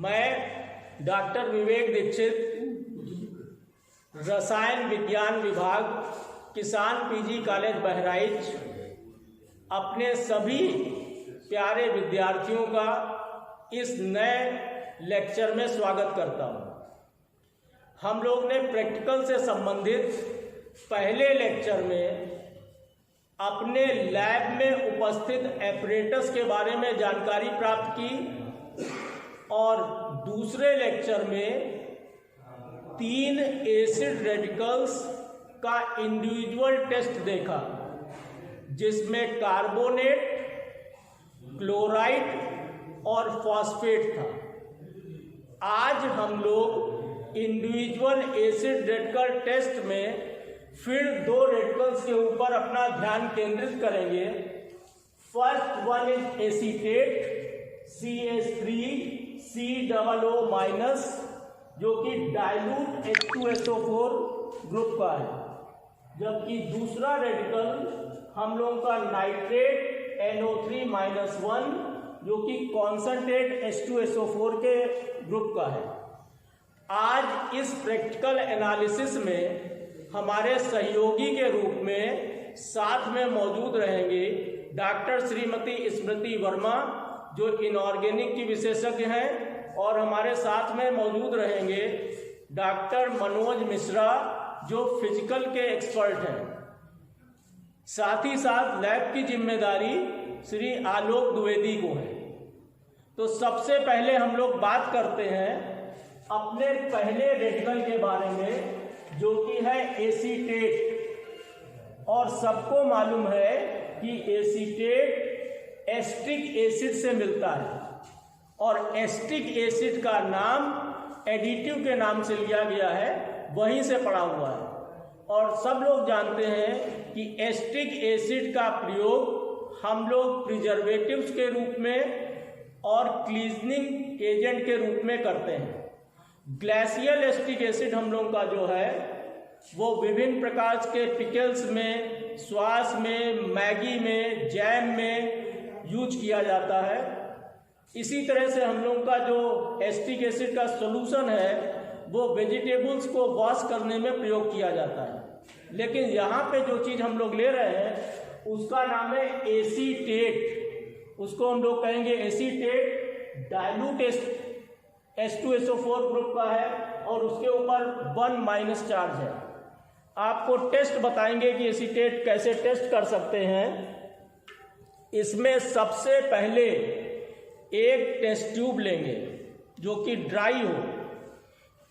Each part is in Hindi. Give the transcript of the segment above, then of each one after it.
मैं डॉक्टर विवेक दीक्षित, रसायन विज्ञान विभाग, किसान पीजी कॉलेज बहराइच, अपने सभी प्यारे विद्यार्थियों का इस नए लेक्चर में स्वागत करता हूँ। हम लोग ने प्रैक्टिकल से संबंधित पहले लेक्चर में अपने लैब में उपस्थित एपरेटस के बारे में जानकारी प्राप्त की और दूसरे लेक्चर में 3 एसिड रेडिकल्स का इंडिविजुअल टेस्ट देखा, जिसमें कार्बोनेट, क्लोराइड और फॉस्फेट था। आज हम लोग इंडिविजुअल एसिड रेडिकल टेस्ट में फिर 2 रेडिकल्स के ऊपर अपना ध्यान केंद्रित करेंगे। First one is acetate CH3COO- जो कि डाइल्यूट H2SO4 ग्रुप का है, जबकि दूसरा रेडिकल हम लोगों का नाइट्रेट NO3-1 जो कि कॉन्सनट्रेट H2SO4 के ग्रुप का है। आज इस प्रैक्टिकल एनालिसिस में हमारे सहयोगी के रूप में साथ में मौजूद रहेंगे डॉक्टर श्रीमती स्मृति वर्मा, जो इनऑर्गेनिक की विशेषज्ञ हैं, और हमारे साथ में मौजूद रहेंगे डॉक्टर मनोज मिश्रा, जो फिजिकल के एक्सपर्ट हैं। साथ ही साथ लैब की जिम्मेदारी श्री आलोक द्विवेदी को है। तो सबसे पहले हम लोग बात करते हैं अपने पहले रेडिकल के बारे में, जो कि है एसीटेट। और सबको मालूम है कि एसीटेट एस्टिक एसिड से मिलता है, और एस्टिक एसिड का नाम एडिटिव के नाम से लिया गया है, वहीं से पड़ा हुआ है। और सब लोग जानते हैं कि एस्टिक एसिड का प्रयोग हम लोग प्रिजर्वेटिव्स के रूप में और क्लीजनिंग एजेंट के रूप में करते हैं। ग्लेशियल एस्टिक एसिड हम लोग का जो है वो विभिन्न प्रकार के पिकल्स में, सॉस में, मैगी में, जैम में यूज किया जाता है। इसी तरह से हम लोग का जो एस्टिक एसिड का सॉल्यूशन है वो वेजिटेबल्स को वॉश करने में प्रयोग किया जाता है। लेकिन यहाँ पे जो चीज़ हम लोग ले रहे हैं उसका नाम है एसीटेट। उसको हम लोग कहेंगे एसीटेट। डाइल्यूट H2SO4 ग्रुप का है और उसके ऊपर 1- चार्ज है। आपको टेस्ट बताएंगे कि एसीटेट कैसे टेस्ट कर सकते हैं। इसमें सबसे पहले एक टेस्ट ट्यूब लेंगे जो कि ड्राई हो।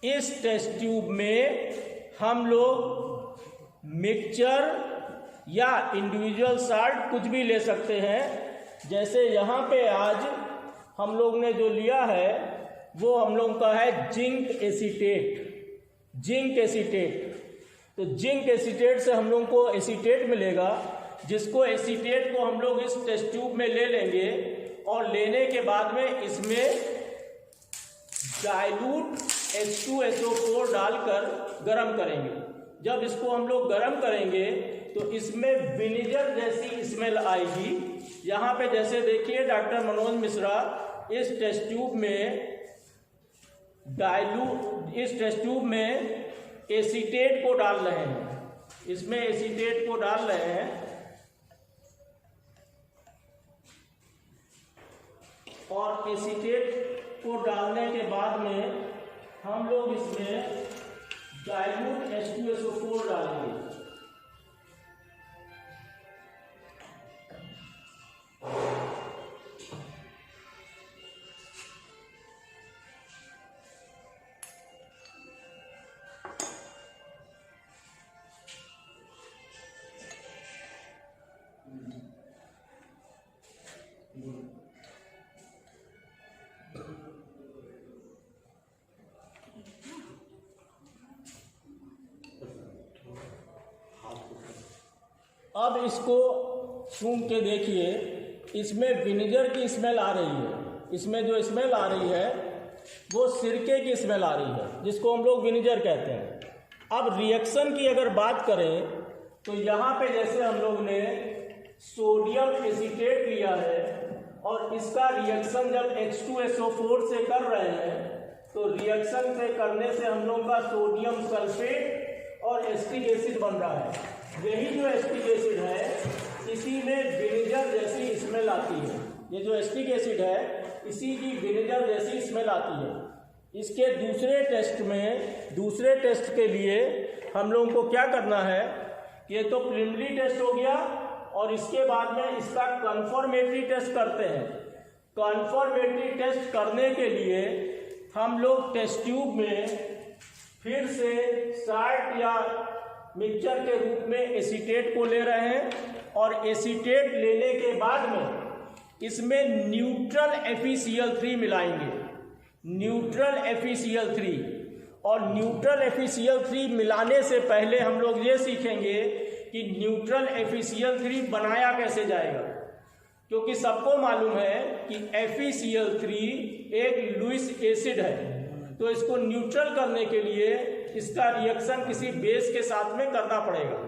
इस टेस्ट ट्यूब में हम लोग मिक्सचर या इंडिविजुअल साल्ट कुछ भी ले सकते हैं। जैसे यहाँ पे आज हम लोग ने जो लिया है वो हम लोग का है जिंक एसीटेट। जिंक एसीटेट, तो जिंक एसीटेट से हम लोग को एसीटेट मिलेगा, जिसको एसीटेट को हम लोग इस टेस्ट ट्यूब में ले लेंगे और लेने के बाद में इसमें डाइल्यूट H2SO4 डालकर गर्म करेंगे। जब इसको हम लोग गर्म करेंगे तो इसमें विनेगर जैसी स्मेल आएगी। यहाँ पे जैसे देखिए डॉक्टर मनोज मिश्रा इस टेस्ट ट्यूब में एसीटेट को डाल रहे हैं। इसमें एसीटेट को डाल रहे हैं और एसीटेट को डालने के बाद में हम लोग इसमें डाइल्यूट H2SO4 डालेंगे। अब इसको सूंघ के देखिए, इसमें विनेगर की स्मेल आ रही है। इसमें जो स्मेल आ रही है वो सिरके की स्मेल आ रही है, जिसको हम लोग विनेगर कहते हैं। अब रिएक्शन की अगर बात करें तो यहाँ पे जैसे हम लोग ने सोडियम एसीटेट लिया है और इसका रिएक्शन जब H2SO4 से कर रहे हैं तो रिएक्शन से करने से हम लोगों का सोडियम सल्फेट और एसिटिक एसिड बन रहा है। यही जो एसिटिक एसिड है इसी में विनेगर जैसी स्मेल आती है। ये जो एसिटिक एसिड है इसी की विनेगर जैसी स्मेल आती है। इसके दूसरे टेस्ट के लिए हम लोगों को क्या करना है, ये तो प्रिलिमिनरी टेस्ट हो गया और इसके बाद में इसका कन्फर्मेटरी टेस्ट करते हैं। कन्फर्मेटरी टेस्ट करने के लिए हम लोग टेस्ट ट्यूब में फिर से साल्ट या मिक्सचर के रूप में एसीटेट को ले रहे हैं और एसीटेट लेने के बाद में इसमें न्यूट्रल FeCl3 मिलाएंगे। न्यूट्रल FeCl3 और न्यूट्रल FeCl3 मिलाने से पहले हम लोग ये सीखेंगे कि न्यूट्रल FeCl3 बनाया कैसे जाएगा, क्योंकि सबको मालूम है कि FeCl3 एक लुईस एसिड है, तो इसको न्यूट्रल करने के लिए इसका रिएक्शन किसी बेस के साथ में करना पड़ेगा।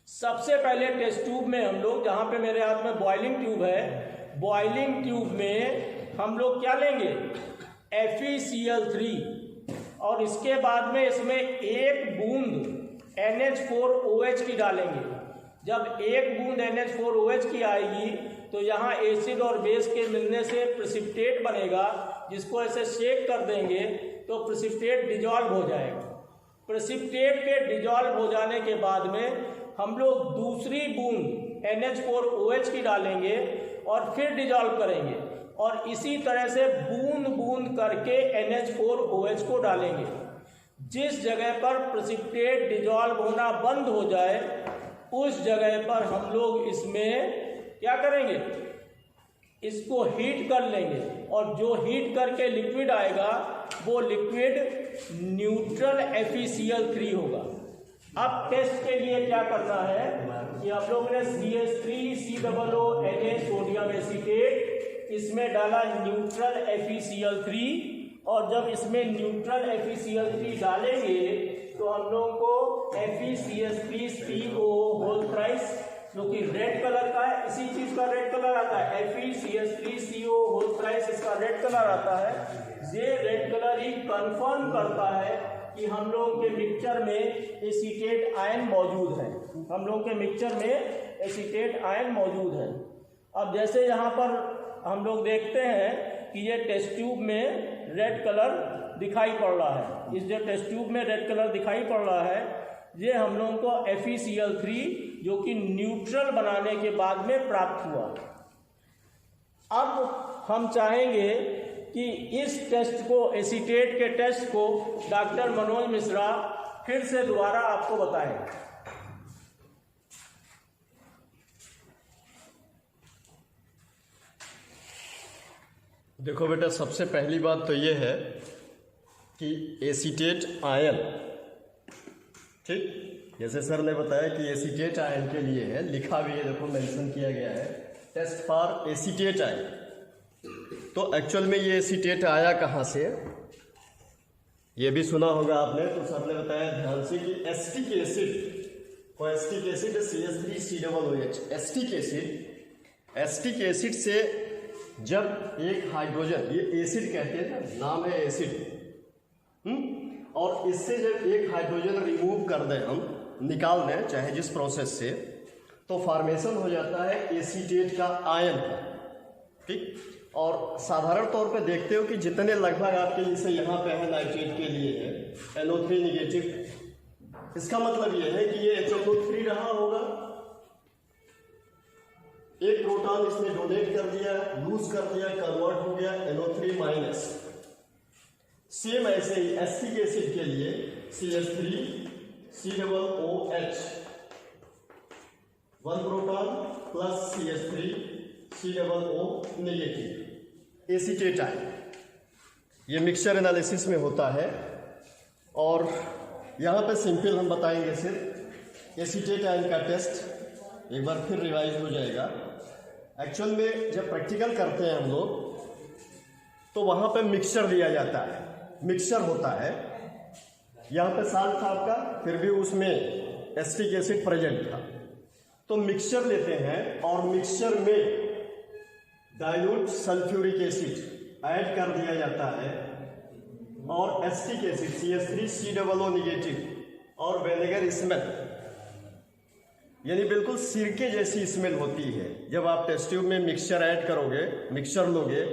सबसे पहले टेस्ट ट्यूब में हम लोग, जहाँ पे मेरे हाथ में बॉइलिंग ट्यूब है, बॉइलिंग ट्यूब में हम लोग क्या लेंगे, FeCl3 और इसके बाद में इसमें एक बूंद NH4OH की डालेंगे। जब एक बूंद NH4OH की आएगी तो यहाँ एसिड और बेस के मिलने से प्रेसिपिटेट बनेगा, जिसको ऐसे शेक कर देंगे तो प्रेसिपिटेट डिजॉल्व हो जाएगा। प्रेसिपिटेट के डिजॉल्व हो जाने के बाद में हम लोग दूसरी बूंद NH4OH की डालेंगे और फिर डिजॉल्व करेंगे और इसी तरह से बूंद बूंद करके NH4OH को डालेंगे। जिस जगह पर प्रेसिपिटेट डिजॉल्व होना बंद हो जाए उस जगह पर हम लोग इसमें क्या करेंगे, इसको हीट कर लेंगे और जो हीट करके लिक्विड आएगा वो लिक्विड न्यूट्रल FeCl3 होगा। अब टेस्ट के लिए क्या करना है कि आप लोगों ने CH3COONA सोडियम एसीटेट इसमें डाला न्यूट्रल FeCl3 और जब इसमें न्यूट्रल FeCl3 डालेंगे तो हम लोगों को FeCH3CO होल थ्राइस जो कि रेड कलर का है, इसी चीज का रेड कलर आता है, FeCH3CO होल थ्राइस इसका रेड कलर आता है। ये रेड कलर ही कंफर्म करता है कि हम लोगों के मिक्सचर में एसीटेट आयन मौजूद है, हम लोगों के मिक्सचर में एसीटेट आयन मौजूद है। अब जैसे यहाँ पर हम लोग देखते हैं कि ये टेस्ट ट्यूब में रेड कलर दिखाई पड़ रहा है, इस जो टेस्ट ट्यूब में रेड कलर दिखाई पड़ रहा है ये हम लोगों को FeCl3 जो कि न्यूट्रल बनाने के बाद में प्राप्त हुआ। अब हम चाहेंगे कि इस टेस्ट को, एसीटेट के टेस्ट को डॉक्टर मनोज मिश्रा फिर से दोबारा आपको बताएं। देखो बेटा, सबसे पहली बात तो ये है कि एसीटेट आयन, ठीक, जैसे सर ने बताया कि एसीटेट आयन के लिए है, लिखा भी है, देखो मेंशन किया गया है टेस्ट फॉर एसीटेट आयन। तो एक्चुअल में ये एसीटेट आया कहाँ से, ये भी सुना होगा आपने, तो सर ने बताया ध्यान से कि एसिटिक एसिड, और acetic acid CH3COOH, acetic acid से जब एक हाइड्रोजन, ये एसिड कहते हैं ना, नाम है एसिड, और इससे जब एक हाइड्रोजन रिमूव कर दें, हम निकाल दें चाहे जिस प्रोसेस से, तो फॉर्मेशन हो जाता है एसीटेट का आयन, ठीक। और साधारण तौर पे देखते हो कि जितने लगभग आपके जैसे यहाँ पे है नाइट्रेट के लिए है NO3 निगेटिव, इसका मतलब ये है कि ये HNO3 रहा होगा, एक प्रोटॉन इसमें डोनेट कर दिया, लूज कर दिया, कन्वर्ट हो गया NO3 माइनस। सेम ऐसे ही एसिटिक एसिड के लिए CH3COOH, one proton plus CH3COO negative, acetate ion, ये मिक्सचर एनालिसिस में होता है। और यहाँ पे सिंपल हम बताएंगे सिर्फ एसीटेट आयन का टेस्ट एक बार फिर रिवाइज हो जाएगा। एक्चुअल में जब प्रैक्टिकल करते हैं हम लोग तो वहाँ पे मिक्सचर दिया जाता है, मिक्सचर होता है, यहाँ पे साल्ट था आपका, फिर भी उसमें एसिटिक एसिड प्रेजेंट था, तो मिक्सचर लेते हैं और मिक्सचर में डाइल्यूट सल्फ्यूरिक एसिड ऐड कर दिया जाता है और एसिटिक एसिड CH3COO नेगेटिव और विनेगर स्मेल, यानी बिल्कुल सिरके जैसी स्मेल होती है। जब आप टेस्ट ट्यूब में मिक्सचर ऐड करोगे, मिक्सचर लोगे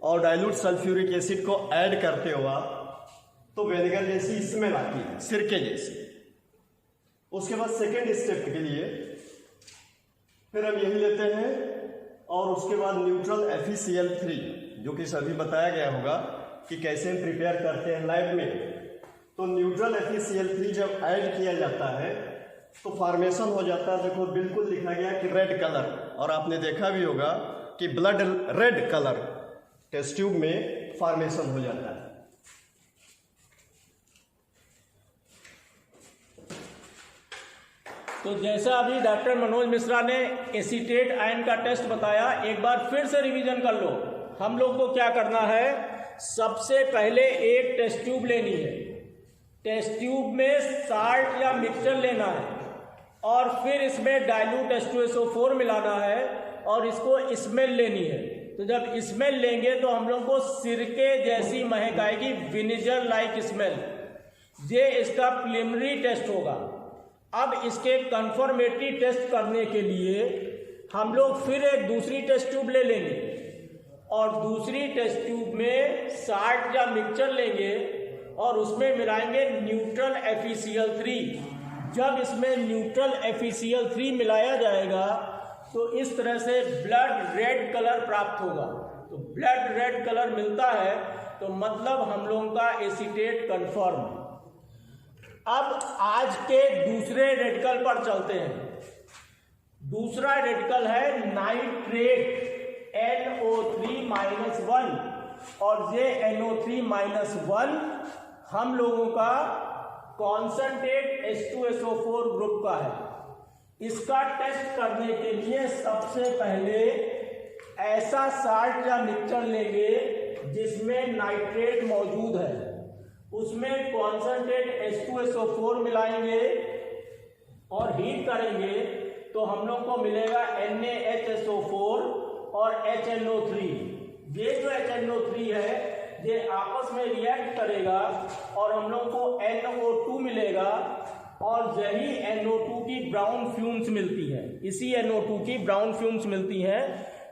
और डाइल्यूट सल्फ्यूरिक एसिड को ऐड करते हो आप, तो विनेगर जैसी स्मेल आती है, सिरके जैसी। उसके बाद सेकेंड स्टेप के लिए फिर हम यही लेते हैं और उसके बाद न्यूट्रल FeCl3, जो कि सभी बताया गया होगा कि कैसे हम प्रिपेयर करते हैं लैब में। तो न्यूट्रल FeCl3 जब ऐड किया जाता है तो फॉर्मेशन हो जाता है, देखो बिल्कुल लिखा गया कि रेड कलर, और आपने देखा भी होगा कि blood red colour test tube में फॉर्मेशन हो जाता है। तो जैसा अभी डॉक्टर मनोज मिश्रा ने एसीटेट आयन का टेस्ट बताया, एक बार फिर से रिवीजन कर लो। हम लोग को क्या करना है, सबसे पहले एक टेस्ट ट्यूब लेनी है, टेस्ट ट्यूब में साल्ट या मिक्सचर लेना है और फिर इसमें डाइल्यूट H2SO4 मिलाना है और इसको स्मेल लेनी है। तो जब स्मेल लेंगे तो हम लोग को सिरके जैसी महक आएगी, विनेगर लाइक स्मेल। ये इसका प्रिलिमिनरी टेस्ट होगा। अब इसके कंफर्मेटरी टेस्ट करने के लिए हम लोग फिर एक दूसरी टेस्ट ट्यूब ले लेंगे और दूसरी टेस्ट ट्यूब में साल्ट या मिक्सचर लेंगे और उसमें मिलाएंगे न्यूट्रल FeCl3। जब इसमें न्यूट्रल FeCl3 मिलाया जाएगा तो इस तरह से ब्लड रेड कलर प्राप्त होगा। तो ब्लड रेड कलर मिलता है तो मतलब हम लोगों का एसीटेट कंफर्म। अब आज के दूसरे रेडिकल पर चलते हैं। दूसरा रेडिकल है नाइट्रेट NO3-1 और ये NO3-1 हम लोगों का कॉन्सेंट्रेट H2SO4 ग्रुप का है। इसका टेस्ट करने के लिए सबसे पहले ऐसा साल्ट या मिक्सचर लेंगे जिसमें नाइट्रेट मौजूद है, उसमें कॉन्सेंट्रेट H2SO4 मिलाएंगे और हीट करेंगे तो हम लोग को मिलेगा NaHSO4 और HNO3। ये जो HNO3 है ये आपस में रिएक्ट करेगा और हम लोग को NO2 मिलेगा और यही NO2 की ब्राउन फ्यूम्स मिलती है। इसी NO2 की ब्राउन फ्यूम्स मिलती हैं।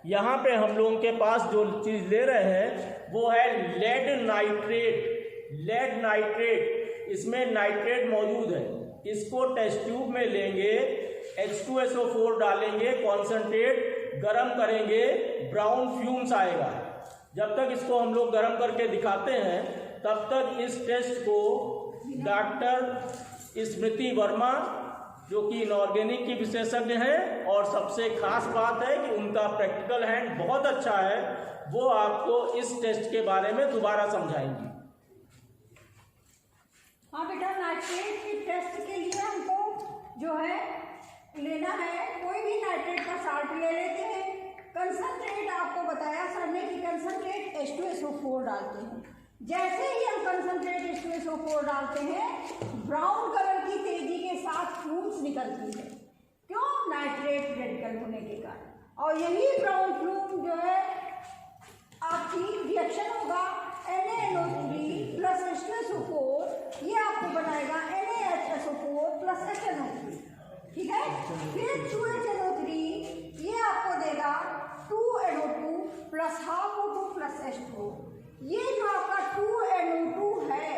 यहाँ पे हम लोगों के पास जो चीज़ ले रहे हैं वो है लेड नाइट्रेट। लेड नाइट्रेट, इसमें नाइट्रेट मौजूद है। इसको टेस्ट ट्यूब में लेंगे, H2SO4 डालेंगे, कॉन्सेंट्रेट गरम करेंगे, ब्राउन फ्यूम्स आएगा। जब तक इसको हम लोग गरम करके दिखाते हैं तब तक इस टेस्ट को डॉक्टर स्मृति वर्मा, जो कि इनऑर्गेनिक की विशेषज्ञ हैं और सबसे खास बात है कि उनका प्रैक्टिकल हैंड बहुत अच्छा है, वो आपको इस टेस्ट के बारे में दोबारा समझाएंगी। हाँ बेटा, नाइट्रेट के टेस्ट के लिए हमको जो है लेना है, कोई भी नाइट्रेट का साल्ट ले लेते हैं। कंसंट्रेट आपको बताया सर ने कि कंसंट्रेट H2SO4 डालते हैं। जैसे ही हम कंसंट्रेट H2SO4 डालते हैं ब्राउन कलर की तेजी के साथ फ्लूम्स निकलती है। क्यों? नाइट्रेट रेडिकल होने के कारण। और यही ब्राउन फ्लूम जो है आपकी रिएक्शन होगा NaNO3 प्लस H2SO4, ये आपको बनाएगा NaHSO4 प्लस HNO3। ठीक है, फिर 2HNO3 ये आपको देगा 2NO2 plus half O2 plus H2। ये जो आपका 2NO2 है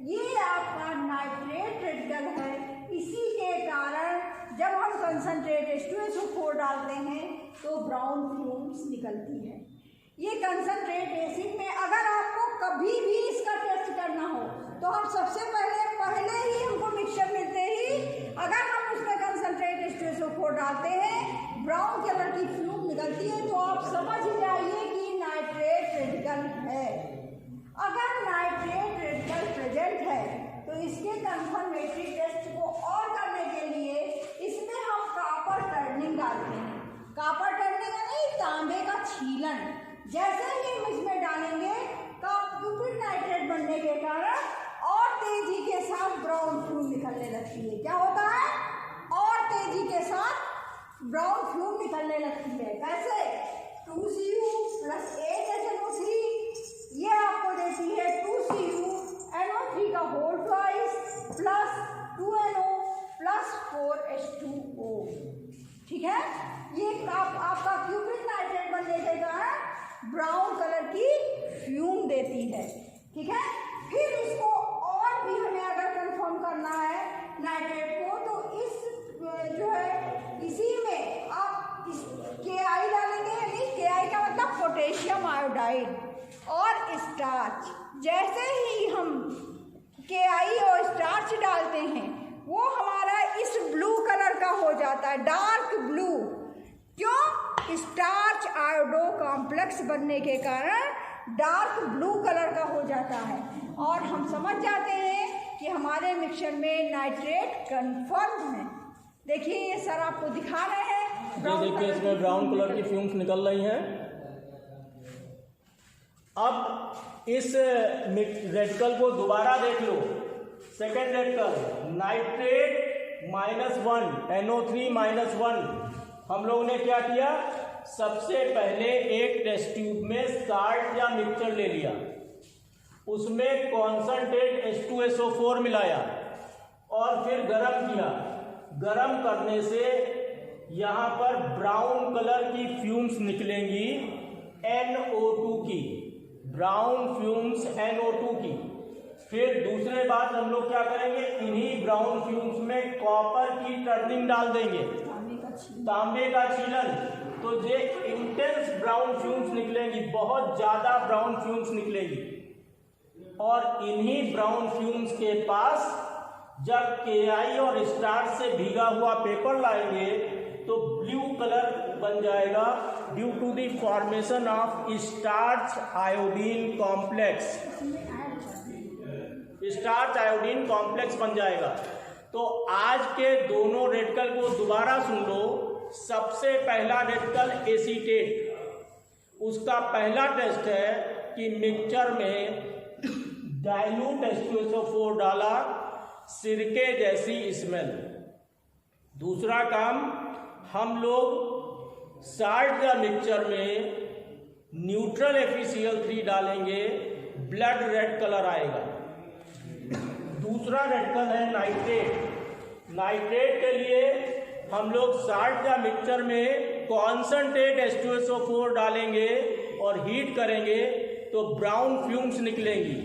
ये आपका नाइट्रेट रेडिकल है। इसी के कारण जब हम कंसंट्रेट H2SO4 डालते हैं तो ब्राउन फ्यूम्स निकलती है। ये कंसंट्रेट एसिड में अगर आपको कभी भी इसका टेस्ट करना हो तो हम सबसे पहले ही हमको मिक्सचर मिलते ही अगर हम उसमें कंसंट्रेट H2SO4 डालते हैं, ब्राउन कलर की फ्लूम निकलती है, तो आप समझ जाइए कि नाइट्रेट रेडिकल है। अगर नाइट्रेट रेडिकल प्रेजेंट है तो इसके कंफर्मेटरी टेस्ट को और करने के लिए इसमें हम कॉपर टर्निंग डालते हैं। कॉपर टर्निंग नहीं, तांबे का छीलन। जैसे ही हम इसमें डालेंगे क्यूपिड नाइट्रेट बनने के कारण और तेजी के साथ ब्राउन फ्लूम निकलने लगती है। क्या होता है? और तेजी के साथ ब्राउन फ्लूम निकलने लगती है। कैसे? 2Cu प्लस 8HNO3, ये आपको देती है 2CuNO3 का whole twice plus 2NO plus 4H2O। ठीक है, ये आपका क्यूप्रिक नाइट्रेट बनने के कारण ब्राउन कलर की फ्यूम देती है। ठीक है, फिर इसको और भी हमें अगर कंफर्म करना है नाइट्रेट को, तो इस जो है इसी में आप इस KI डालेंगे, यानी KI का मतलब पोटेशियम आयोडाइड और स्टार्च। जैसे ही हम KI और स्टार्च डालते हैं वो हमारा इस ब्लू कलर का हो जाता है, डार्क ब्लू। क्यों? स्टार्च आयोडो कॉम्प्लेक्स बनने के कारण डार्क ब्लू कलर का हो जाता है, और हम समझ जाते हैं कि हमारे मिक्सचर में नाइट्रेट कन्फर्म है। देखिए ये सर आपको दिखा रहे हैं, ये देखिए इसमें ब्राउन कलर की फ्यूम्स निकल रही हैं। अब इस रेडिकल को दोबारा देख लो, सेकेंड रेडिकल नाइट्रेट -1 NO3 -1। हम लोगों ने क्या किया, सबसे पहले एक टेस्ट ट्यूब में साल्ट या मिक्सचर ले लिया, उसमें कॉन्सनट्रेट H2SO4 मिलाया और फिर गर्म किया। गर्म करने से यहाँ पर ब्राउन कलर की फ्यूम्स निकलेंगी NO2 की, ब्राउन फ्यूम्स NO2 की। फिर दूसरे बात हम लोग क्या करेंगे, इन्हीं ब्राउन फ्यूम्स में कॉपर की टर्निंग डाल देंगे, तांबे का छीलन, तो ये इंटेंस ब्राउन फ्यूम्स निकलेंगी, बहुत ज़्यादा ब्राउन फ्यूम्स निकलेंगी। और इन्हीं ब्राउन फ्यूम्स के पास जब KI और स्टार्च से भीगा हुआ पेपर लाएंगे तो ब्लू कलर बन जाएगा due to the formation of starch iodine complex. Starch iodine complex बन जाएगा। तो आज के दोनों रेडिकल को दोबारा सुन लो। सबसे पहला रेडिकल एसीटेट, उसका पहला टेस्ट है कि मिक्सचर में डाइल्यूट H2SO4 डाला, सिरके जैसी स्मेल। दूसरा काम, हम लोग साल्ट या मिक्सचर में न्यूट्रल FeCl3 डालेंगे, ब्लड रेड कलर आएगा। दूसरा रेडिकल है नाइट्रेट। नाइट्रेट के लिए हम लोग साल्ट या मिक्सचर में कॉन्सनट्रेट H2SO4 डालेंगे और हीट करेंगे तो ब्राउन फ्यूम्स निकलेंगी।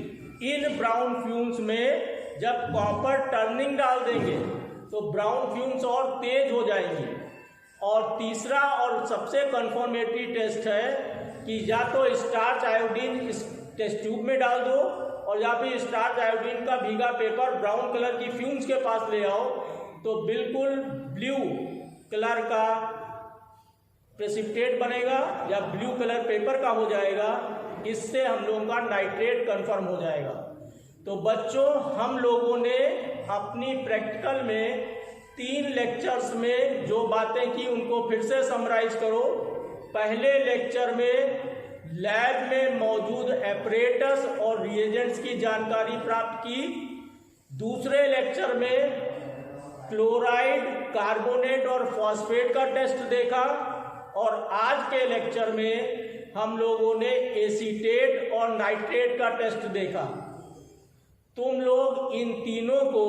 इन ब्राउन फ्यूम्स में जब कॉपर टर्निंग डाल देंगे तो ब्राउन फ्यूम्स और तेज हो जाएंगी। और तीसरा और सबसे कंफर्मेटरी टेस्ट है कि या तो स्टार्च आयोडीन इस टेस्ट ट्यूब में डाल दो और या फिर स्टार्च आयोडीन का भीगा पेपर ब्राउन कलर की फ्यूम्स के पास ले आओ तो बिल्कुल ब्लू कलर का प्रेसिपिटेट बनेगा या ब्लू कलर पेपर का हो जाएगा। इससे हम लोगों का नाइट्रेट कंफर्म हो जाएगा। तो बच्चों, हम लोगों ने अपनी प्रैक्टिकल में 3 लेक्चर्स में जो बातें की उनको फिर से समराइज करो। पहले लेक्चर में लैब में मौजूद एपरेटस और रिएजेंट्स की जानकारी प्राप्त की। दूसरे लेक्चर में क्लोराइड, कार्बोनेट और फॉस्फेट का टेस्ट देखा। और आज के लेक्चर में हम लोगों ने एसीटेट और नाइट्रेट का टेस्ट देखा। तुम लोग इन तीनों को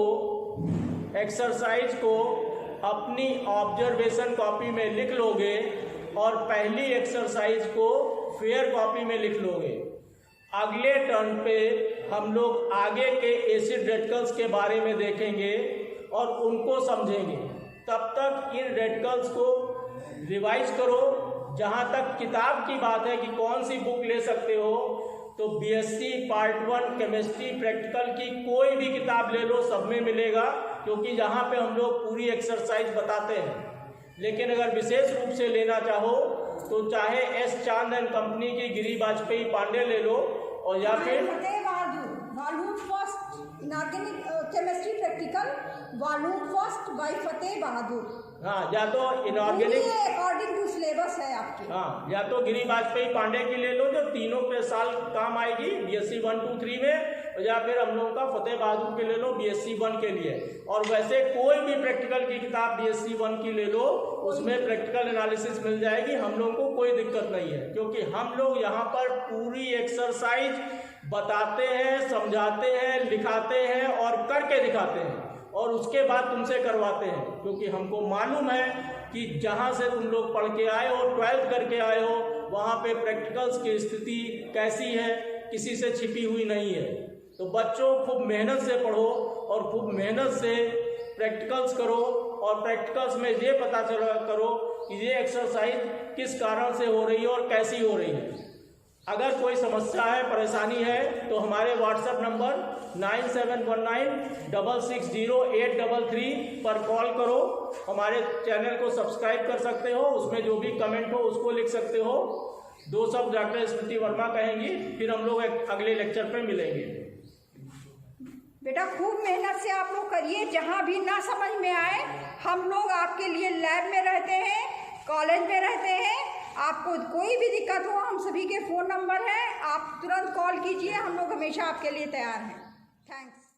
एक्सरसाइज को अपनी ऑब्जर्वेशन कॉपी में लिख लोगे और पहली एक्सरसाइज को फेयर कॉपी में लिख लोगे। अगले टर्न पे हम लोग आगे के एसिड रेडिकल्स के बारे में देखेंगे और उनको समझेंगे। तब तक इन रेडिकल्स को रिवाइज करो। जहाँ तक किताब की बात है कि कौन सी बुक ले सकते हो, तो BSc पार्ट 1 केमिस्ट्री प्रैक्टिकल की कोई भी किताब ले लो, सब में मिलेगा, क्योंकि यहाँ पे हम लोग पूरी एक्सरसाइज बताते हैं। लेकिन अगर विशेष रूप से लेना चाहो तो चाहे S चांद एंड कंपनी की गिरी वाजपेयी पांडे ले लो और या फिर volume first inorganic chemistry practical volume first by Fateh Bahadur. हाँ, या तो इनऑर्गेनिक, अकॉर्डिंग टू सिलेबस है आपके। हाँ, या तो गिरी वाजपेयी पांडे की ले लो जो तीनों पे साल काम आएगी BSc 1, 2, 3 में, या फिर हम लोगों का फतेह बहादुर के ले लो BSc 1 के लिए। और वैसे कोई भी प्रैक्टिकल की किताब BSc 1 की ले लो, उसमें प्रैक्टिकल एनालिसिस मिल जाएगी। हम लोगों को कोई दिक्कत नहीं है, क्योंकि हम लोग यहाँ पर पूरी एक्सरसाइज बताते हैं, समझाते हैं, लिखाते हैं और करके दिखाते हैं, और उसके बाद तुमसे करवाते हैं। क्योंकि हमको मालूम है कि जहाँ से तुम लोग पढ़ के आए हो, 12th करके आए हो, वहाँ पे प्रैक्टिकल्स की स्थिति कैसी है, किसी से छिपी हुई नहीं है। तो बच्चों खूब मेहनत से पढ़ो और खूब मेहनत से प्रैक्टिकल्स करो, और प्रैक्टिकल्स में ये पता चला करो कि ये एक्सरसाइज किस कारण से हो रही है और कैसी हो रही है। अगर कोई समस्या है, परेशानी है, तो हमारे व्हाट्सएप नंबर 9719660833 पर कॉल करो। हमारे चैनल को सब्सक्राइब कर सकते हो, उसमें जो भी कमेंट हो उसको लिख सकते हो। 2 शब्द डॉक्टर स्मृति वर्मा कहेंगी, फिर हम लोग अगले लेक्चर पे मिलेंगे। बेटा खूब मेहनत से आप लोग करिए, जहाँ भी ना समझ में आए हम लोग आपके लिए लैब में रहते हैं, कॉलेज में रहते हैं। आपको कोई भी दिक्कत हो, हम सभी के फ़ोन नंबर हैं, आप तुरंत कॉल कीजिए, हम लोग हमेशा आपके लिए तैयार हैं। थैंक्स।